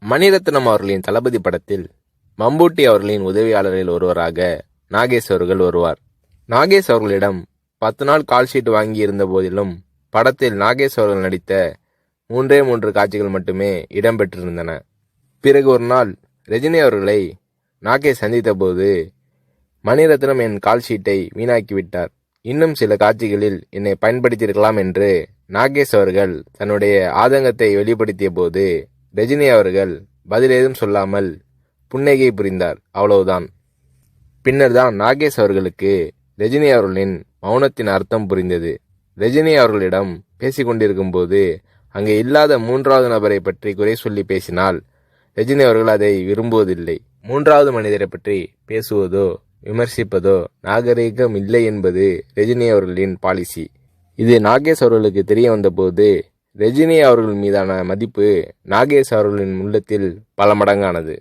மணிரத்னம் அவர்களின் தளபதி படத்தில் மம்பூட்டி அவர்களின் உதவியாளரில் ஒருவராக நாகேஷ் அவர்கள் வருவார். நாகேஷ் அவர்களிடம் 10 நாள் கால்ஷீட் வாங்கி இருந்த போதிலும் படத்தில் நாகேஷ் அவர்கள் நடித்த 3 காட்சிகள் மட்டுமே இடம்பெற்றிருந்தன. பிறகு ஒரு நாள் ரஜினி அவர்களை நாகேஷ் சந்தித்த போது, மணிரத்னம் என் கால்ஷீட்டை வீணாக்கிவிட்டார், இன்னும் சில காட்சிகளில் என்னை பயன்படுத்தியிருக்கலாம் என்று நாகேஷ் அவர்கள் தன்னுடைய ஆதங்கத்தை வெளிப்படுத்திய போது, ரஜினி அவர்கள் பதில் ஏதும் சொல்லாமல் புன்னகை புரிந்தார். அவ்வளவுதான். பின்னர் தான் நாகேஷ் அவர்களுக்கு ரஜினி அவர்களின் மௌனத்தின் அர்த்தம் புரிந்தது. ரஜினி அவர்களிடம் பேசிக்கொண்டிருக்கும் போது அங்கே இல்லாத 3வது நபரை பற்றி குறை சொல்லி பேசினால் ரஜினி அவர்கள் அதை விரும்புவதில்லை. 3வது மனிதரை பற்றி பேசுவதோ விமர்சிப்பதோ நாகரீகம் இல்லை என்பது ரஜினி அவர்களின் பாலிசி. இது நாகேஷ் அவர்களுக்கு தெரிய வந்தபோது ரஜினி அவர்கள் மீதான மதிப்பு நாகேஷ் அவர்களின் உள்ளத்தில் பல மடங்கானது.